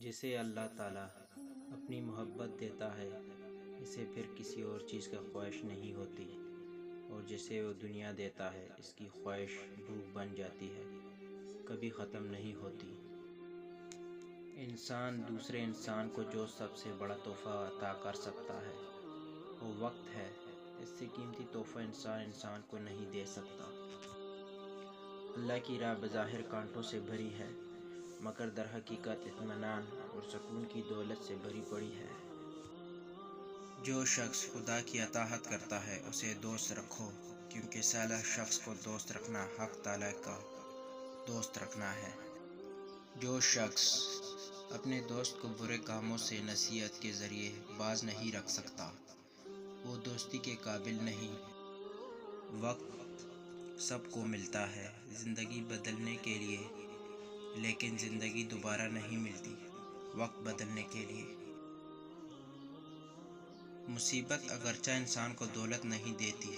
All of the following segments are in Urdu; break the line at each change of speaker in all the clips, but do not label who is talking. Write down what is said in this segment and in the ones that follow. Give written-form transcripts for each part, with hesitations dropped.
جسے اللہ تعالیٰ اپنی محبت دیتا ہے اسے پھر کسی اور چیز کا خواہش نہیں ہوتی، اور جسے وہ دنیا دیتا ہے اس کی خواہش بھوک بن جاتی ہے، کبھی ختم نہیں ہوتی۔ انسان دوسرے انسان کو جو سب سے بڑا تحفہ عطا کر سکتا ہے وہ وقت ہے۔ اس سے قیمتی تحفہ انسان کو نہیں دے سکتا۔ اللہ کی راہ بظاہر کانٹوں سے بھری ہے، مگر در حقیقت اطمینان اور سکون کی دولت سے بھری پڑی ہے۔ جو شخص خدا کی اطاعت کرتا ہے اسے دوست رکھو، کیونکہ صالح شخص کو دوست رکھنا حق تعالیٰ کا دوست رکھنا ہے۔ جو شخص اپنے دوست کو برے کاموں سے نصیحت کے ذریعے باز نہیں رکھ سکتا وہ دوستی کے قابل نہیں۔ وقت سب کو ملتا ہے زندگی بدلنے کے لیے، لیکن زندگی دوبارہ نہیں ملتی وقت بدلنے کے لیے۔ مصیبت اگرچہ انسان کو دولت نہیں دیتی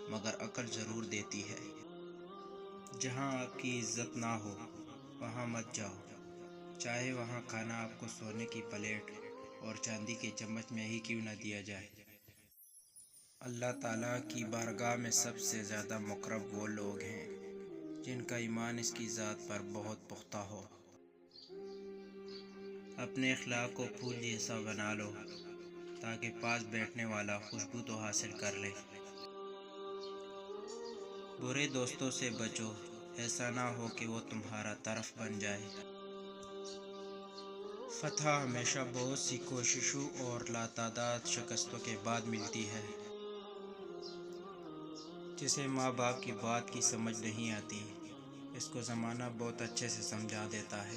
مگر عقل ضرور دیتی ہے۔ جہاں آپ کی عزت نہ ہو وہاں مت جاؤ، چاہے وہاں کھانا آپ کو سونے کی پلیٹ اور چاندی کے چمچ میں ہی کیوں نہ دیا جائے۔ اللہ تعالیٰ کی بارگاہ میں سب سے زیادہ مقرب وہ لوگ ہیں جن کا ایمان اس کی ذات پر بہت پختہ ہو۔ اپنے اخلاق کو پھول جیسا بنا لو تاکہ پاس بیٹھنے والا خوشبو تو حاصل کر لے۔ برے دوستوں سے بچو، ایسا نہ ہو کہ وہ تمہارا طرف بن جائے۔ فتح ہمیشہ بہت سی کوششوں اور لاتعداد شکستوں کے بعد ملتی ہے۔ جسے ماں باپ کی بات کی سمجھ نہیں آتی اس کو زمانہ بہت اچھے سے سمجھا دیتا ہے۔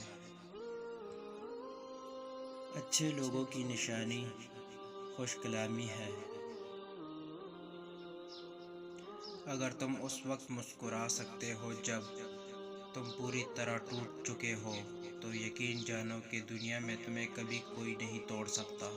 اچھے لوگوں کی نشانی خوش کلامی ہے۔ اگر تم اس وقت مسکرا سکتے ہو جب تم پوری طرح ٹوٹ چکے ہو تو یقین جانو کہ دنیا میں تمہیں کبھی کوئی نہیں توڑ سکتا۔